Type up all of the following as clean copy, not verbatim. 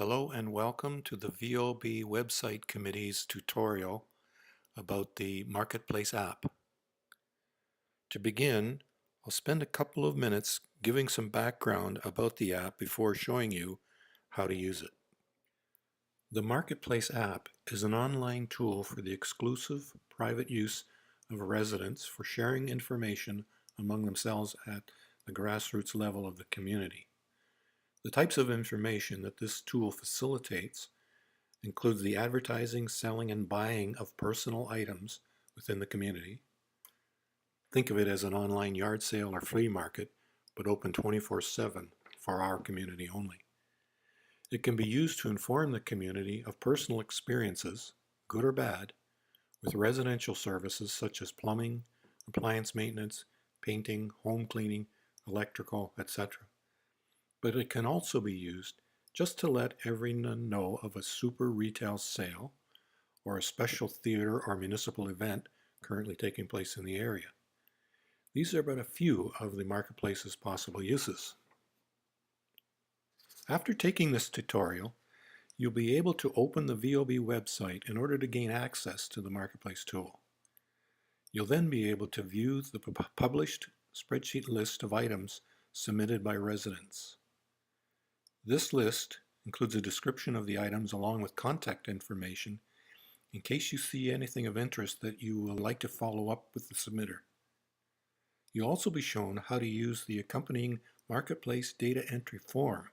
Hello and welcome to the VoB Website Committee's tutorial about the Marketplace app. To begin, I'll spend a couple of minutes giving some background about the app before showing you how to use it. The Marketplace app is an online tool for the exclusive private use of residents for sharing information among themselves at the grassroots level of the community. The types of information that this tool facilitates includes the advertising, selling, and buying of personal items within the community. Think of it as an online yard sale or flea market, but open 24/7 for our community only. It can be used to inform the community of personal experiences, good or bad, with residential services such as plumbing, appliance maintenance, painting, home cleaning, electrical, etc. But it can also be used just to let everyone know of a super retail sale or a special theater or municipal event currently taking place in the area. These are but a few of the Marketplace's possible uses. After taking this tutorial, you'll be able to open the VoB website in order to gain access to the Marketplace tool. You'll then be able to view the published spreadsheet list of items submitted by residents. This list includes a description of the items along with contact information in case you see anything of interest that you would like to follow up with the submitter. You'll also be shown how to use the accompanying Marketplace data entry form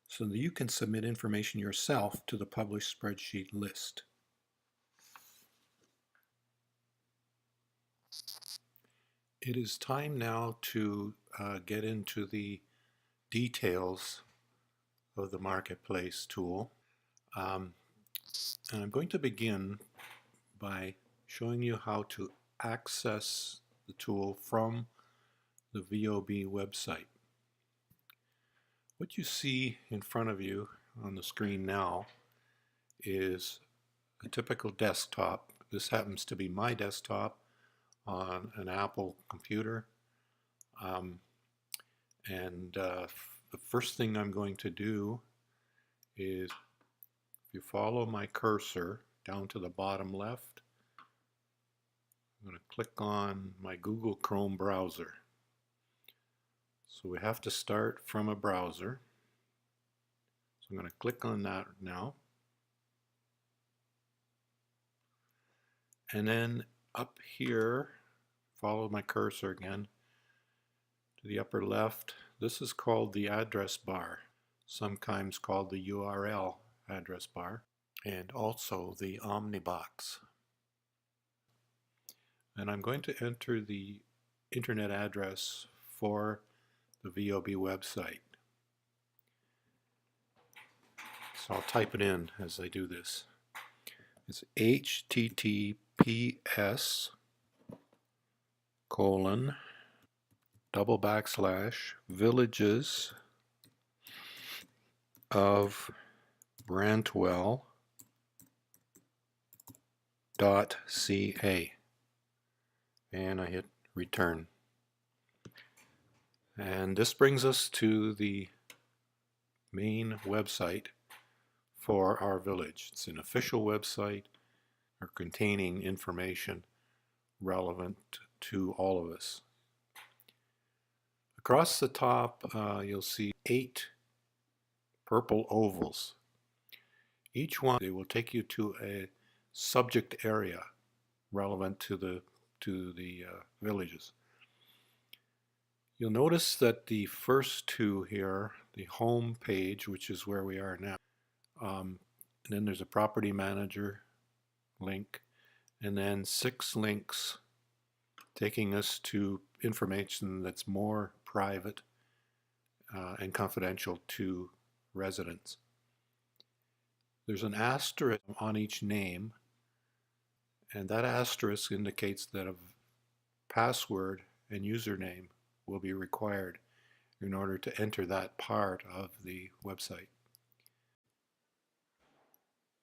so that you can submit information yourself to the published spreadsheet list. It is time now to get into the details of the Marketplace tool. And I'm going to begin by showing you how to access the tool from the VoB website. What you see in front of you on the screen now is a typical desktop. This happens to be my desktop on an Apple computer. The first thing I'm going to do is, if you follow my cursor down to the bottom left, I'm going to click on my Google Chrome browser. So we have to start from a browser. So I'm going to click on that now. And then up here, follow my cursor again to the upper left. This is called the address bar, sometimes called the URL address bar, and also the Omnibox. And I'm going to enter the internet address for the VoB website. So I'll type it in as I do this. It's https://villages of Brantwell.ca, and I hit return. And this brings us to the main website for our village. It's an official website containing information relevant to all of us. Across the top, you'll see 8 purple ovals. Each one, they will take you to a subject area relevant to the villages. You'll notice that the first 2 here, the home page, which is where we are now, and then there's a property manager link, and then 6 links taking us to information that's more private and confidential to residents. There's an asterisk on each name, and that asterisk indicates that a password and username will be required in order to enter that part of the website.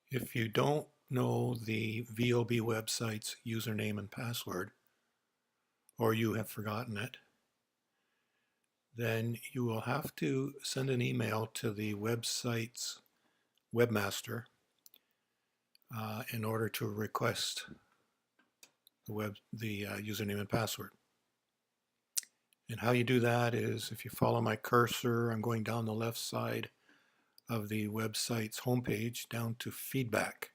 If you don't know the VoB website's username and password, or you have forgotten it, then you will have to send an email to the website's webmaster in order to request the username and password. And how you do that is, if you follow my cursor, I'm going down the left side of the website's homepage down to feedback.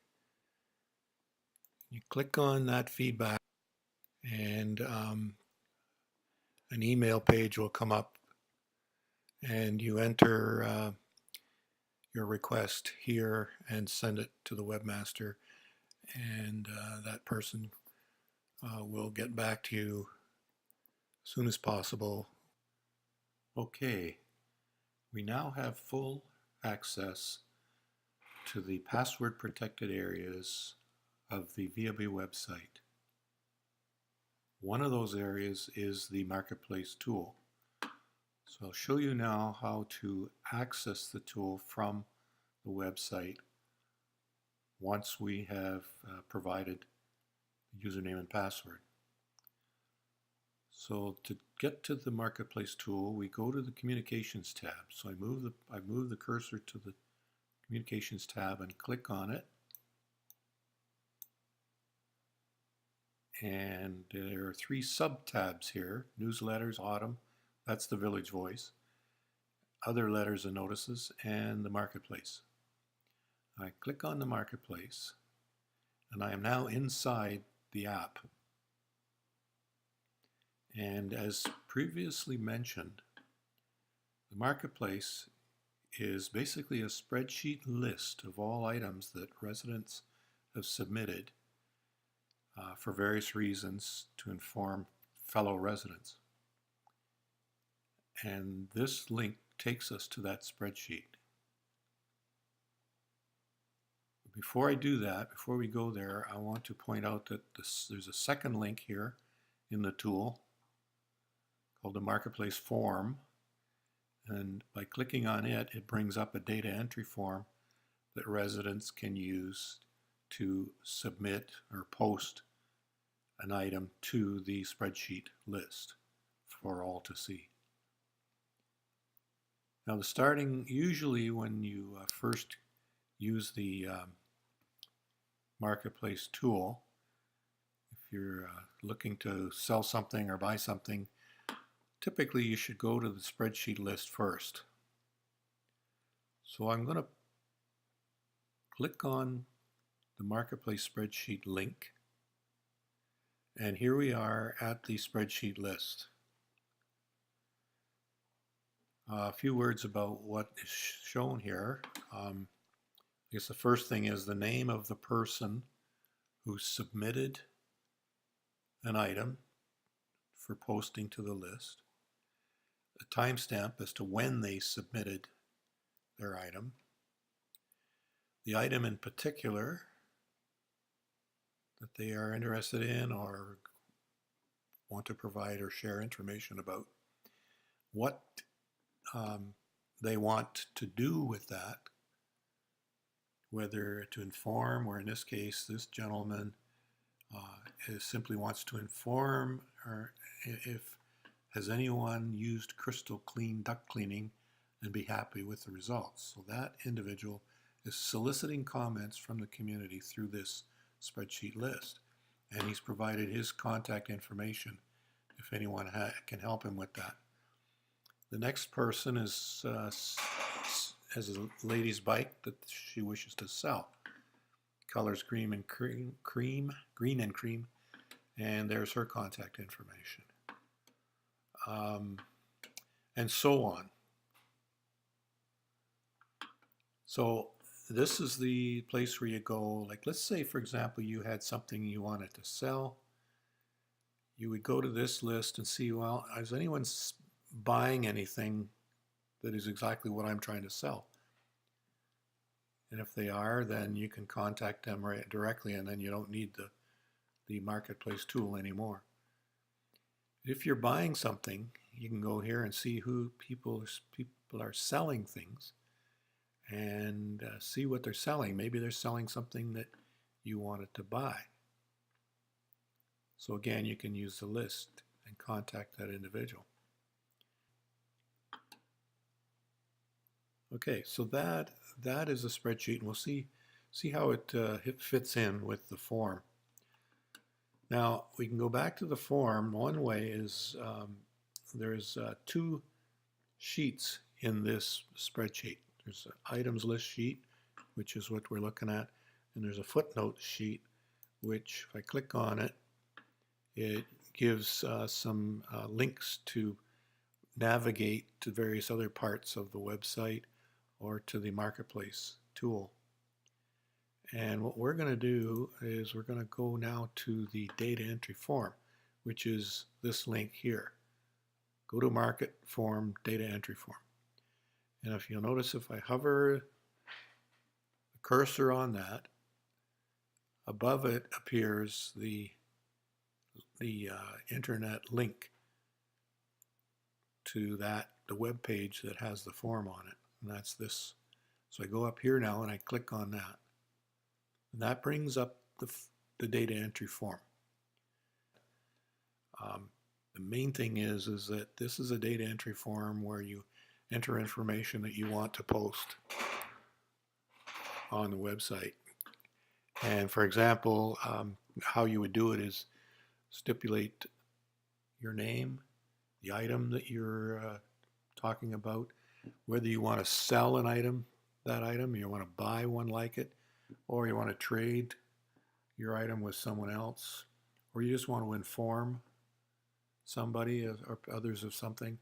You click on that feedback and an email page will come up, and you enter your request here and send it to the webmaster, and that person will get back to you as soon as possible. Okay, we now have full access to the password protected areas of the VoB website. One of those areas is the Marketplace tool. So I'll show you now how to access the tool from the website once we have provided the username and password. So to get to the Marketplace tool, we go to the Communications tab. So I move the cursor to the Communications tab and click on it. And there are 3 sub-tabs here: Newsletters, Autumn, that's the Village Voice, Other Letters and Notices, and the Marketplace. I click on the Marketplace, and I am now inside the app. And as previously mentioned, the Marketplace is basically a spreadsheet list of all items that residents have submitted for various reasons to inform fellow residents. And this link takes us to that spreadsheet. Before I do that, before we go there, I want to point out that there's a second link here in the tool called the Marketplace form. And by clicking on it, it brings up a data entry form that residents can use to submit or post an item to the spreadsheet list for all to see. Now, usually when you first use the Marketplace tool, if you're looking to sell something or buy something, typically you should go to the spreadsheet list first. So I'm going to click on the Marketplace spreadsheet link, and here we are at the spreadsheet list. A few words about what is shown here. I guess the first thing is the name of the person who submitted an item for posting to the list, a timestamp as to when they submitted their item, the item in particular that they are interested in or want to provide or share information about, what they want to do with that, whether to inform, or in this case, this gentleman simply wants to inform, or if has anyone used Crystal Clean duct cleaning and be happy with the results. So that individual is soliciting comments from the community through this spreadsheet list, and he's provided his contact information if anyone can help him with that. The next person has a lady's bike that she wishes to sell. Colors green and cream, and there's her contact information. And so on. So this is the place where you go, like let's say for example you had something you wanted to sell. You would go to this list and see, well, is anyone buying anything that is exactly what I'm trying to sell? And if they are, then you can contact them directly, and then you don't need the Marketplace tool anymore. If you're buying something, you can go here and see who people are selling things, and see what they're selling. Maybe they're selling something that you wanted to buy. So again, you can use the list and contact that individual. Okay, so that is a spreadsheet, and we'll see how it fits in with the form. Now we can go back to the form. One way is there's two sheets in this spreadsheet. There's an items list sheet, which is what we're looking at, and there's a footnote sheet, which if I click on it, it gives some links to navigate to various other parts of the website or to the marketplace tool. And what we're going to do is we're going to go now to the data entry form, which is this link here. Go to Market Form, Data Entry Form. And if you'll notice, if I hover the cursor on that, above it appears the internet link to the web page that has the form on it, and that's this. So I go up here now and I click on that, and that brings up the data entry form. The main thing is that this is a data entry form where you enter information that you want to post on the website. And for example, how you would do it is stipulate your name, the item that you're talking about, whether you want to sell an item, you want to buy one like it, or you want to trade your item with someone else, or you just want to inform somebody or others of something,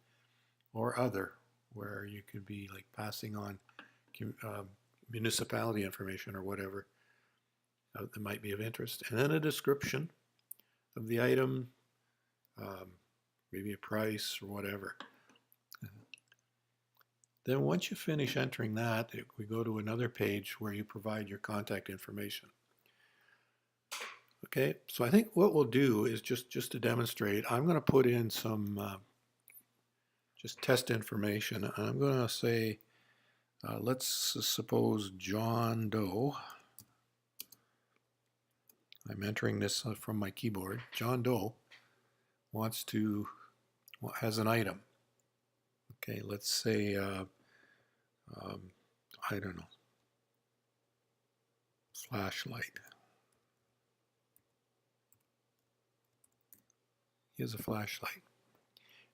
or other, where you could be like passing on municipality information or whatever that might be of interest, and then a description of the item, maybe a price or whatever. Then once you finish entering that, we go to another page where you provide your contact information. Okay, so I think what we'll do is just to demonstrate, I'm going to put in some just test information. I'm going to say, let's suppose John Doe. I'm entering this from my keyboard. John Doe has an item. Okay, let's say, I don't know, flashlight. He has a flashlight,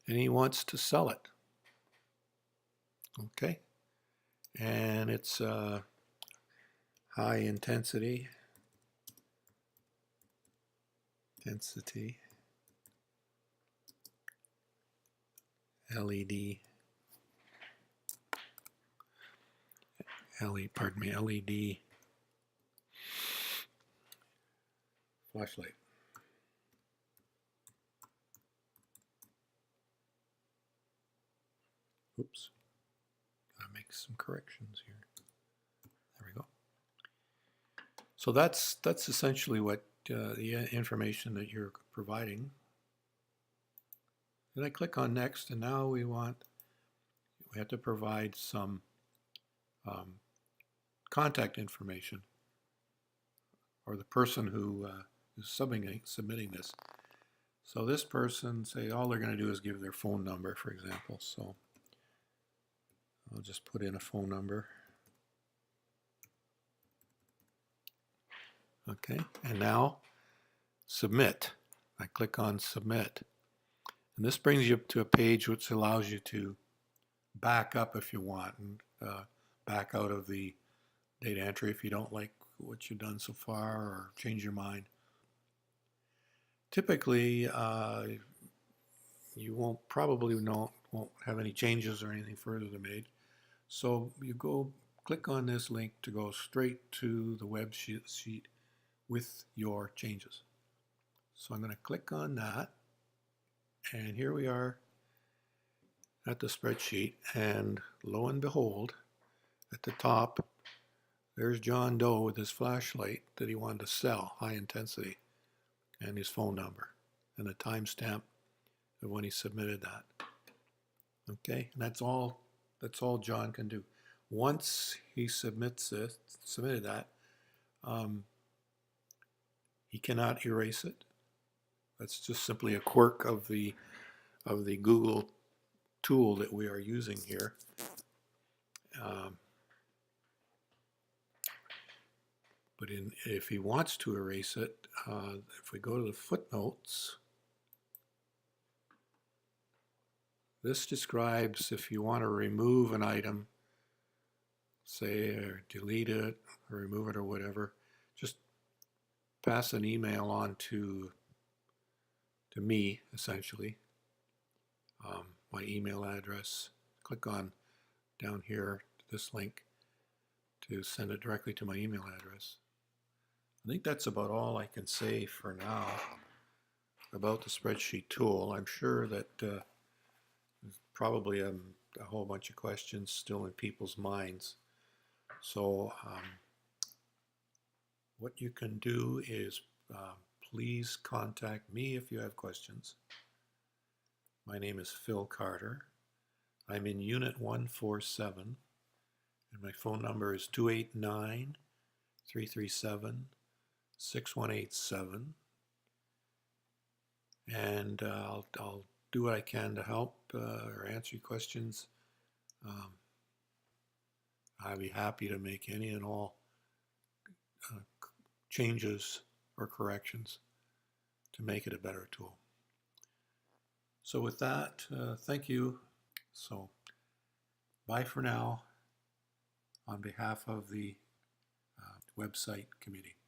and he wants to sell it. Okay, and it's high intensity LED flashlight. Oops, gotta make some corrections here. There we go. So that's essentially what the information that you're providing. Then I click on next, and now we have to provide some contact information, or the person who is submitting this. So this person, say all they're going to do is give their phone number, for example. So I'll just put in a phone number. Okay, and now submit. I click on submit. And this brings you up to a page which allows you to back up if you want, and back out of the data entry if you don't like what you've done so far, or change your mind. Typically, you probably won't have any changes or anything further made. So you click on this link to go straight to the web sheet with your changes. So I'm going to click on that, and here we are at the spreadsheet, and lo and behold, at the top there's John Doe with his flashlight that he wanted to sell, high intensity, and his phone number and the timestamp of when he submitted that. Okay, and that's all John can do. Once he submitted that, he cannot erase it. That's just simply a quirk of the Google tool that we are using here. But if he wants to erase it, if we go to the footnotes, this describes if you want to remove an item, say, or delete it, or remove it, or whatever, just pass an email on to me, essentially. My email address. Click on down here to this link to send it directly to my email address. I think that's about all I can say for now about the spreadsheet tool. I'm sure that there's probably a whole bunch of questions still in people's minds. So what you can do is please contact me if you have questions. My name is Phil Carter. I'm in Unit 147, and my phone number is 289-337-6187. And I'll do what I can to help or answer your questions. I'd be happy to make any and all changes or corrections to make it a better tool. So with that, thank you. So bye for now on behalf of the website committee.